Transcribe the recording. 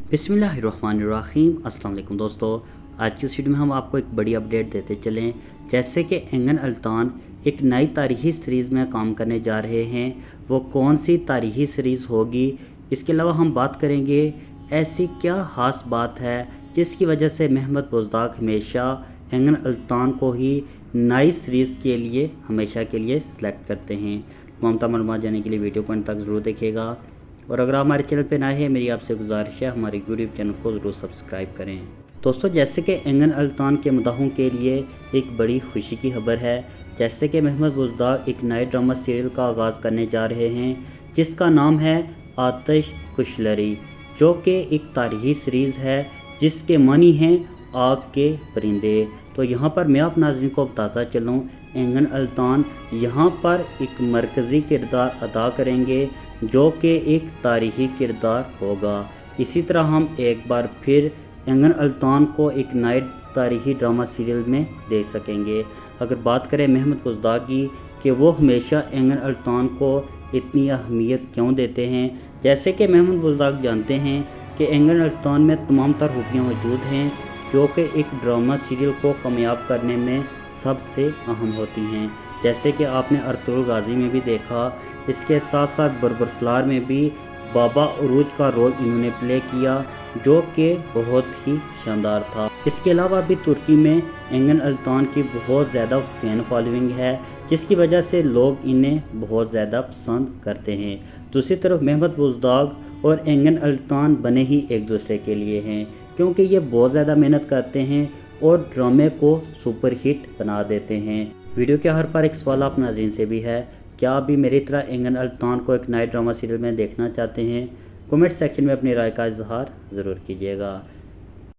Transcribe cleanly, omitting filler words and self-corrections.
बिस्मिल्लाहिर्रहमानिर्रहीम। अस्सलाम वालेकुम दोस्तों, आज की इस वीडियो में हम आपको एक बड़ी अपडेट देते चलें। जैसे कि एंगन अल्तान एक नई तारीख़ी सीरीज़ में काम करने जा रहे हैं। वो कौन सी तारीख़ी सीरीज़ होगी, इसके अलावा हम बात करेंगे ऐसी क्या ख़ास बात है जिसकी वजह से महमद बुज़दाग हमेशा एंगन अल्तान को ही नई सीरीज़ के लिए हमेशा के लिए सिलेक्ट करते हैं। तमाम मालूमात जानने के लिए वीडियो को अंत तक ज़रूर देखिएगा, और अगर आप हमारे चैनल पर नए हैं, मेरी आपसे गुजारिश है हमारे यूट्यूब चैनल को ज़रूर सब्सक्राइब करें। दोस्तों, जैसे कि एंगन अल्तान के मदाहों के लिए एक बड़ी खुशी की खबर है। जैसे कि महमद बुज़दाग एक नए ड्रामा सीरियल का आगाज़ करने जा रहे हैं जिसका नाम है आतिश कुशलरी, जो कि एक तारीख़ी सीरीज़ है जिसके मानी हैं आग के परिंदे। तो यहाँ पर मैं आप नाज़रीन को बताता चलूँ, एंगन अल्तान यहाँ पर एक मरकज़ी किरदार अदा करेंगे जो कि एक तारीख़ी किरदार होगा। इसी तरह हम एक बार फिर एंगन अल्तान को एक नए तारीख़ी ड्रामा सीरियल में देख सकेंगे। अगर बात करें महमद बुज़दाग की कि वो हमेशा एंगन अल्तान को इतनी अहमियत क्यों देते हैं, जैसे कि महमद बुज़दाग जानते हैं कि एंगन अल्तान में तमाम तर खूबियाँ मौजूद हैं जो कि एक ड्रामा सीरियल को कामयाब करने में सबसे अहम होती हैं। जैसे कि आपने अर्तुगरुल गाज़ी में भी देखा, इसके साथ साथ बरबरसलार में भी बाबा उरूज का रोल इन्होंने प्ले किया जो कि बहुत ही शानदार था। इसके अलावा भी तुर्की में एंगन अल्तान की बहुत ज़्यादा फ़ैन फॉलोइंग है, जिसकी वजह से लोग इन्हें बहुत ज़्यादा पसंद करते हैं। दूसरी तरफ महमद बुज़दाग और एंगन अल्तान बने ही एक दूसरे के लिए हैं, क्योंकि ये बहुत ज़्यादा मेहनत करते हैं और ड्रामे को सुपर हिट बना देते हैं। वीडियो के हर पर एक सवाल आप नाज़रीन से भी है, क्या आप भी मेरी तरह एंगन अल्तान को एक नए ड्रामा सीरियल में देखना चाहते हैं? कमेंट सेक्शन में अपनी राय का इजहार ज़रूर कीजिएगा।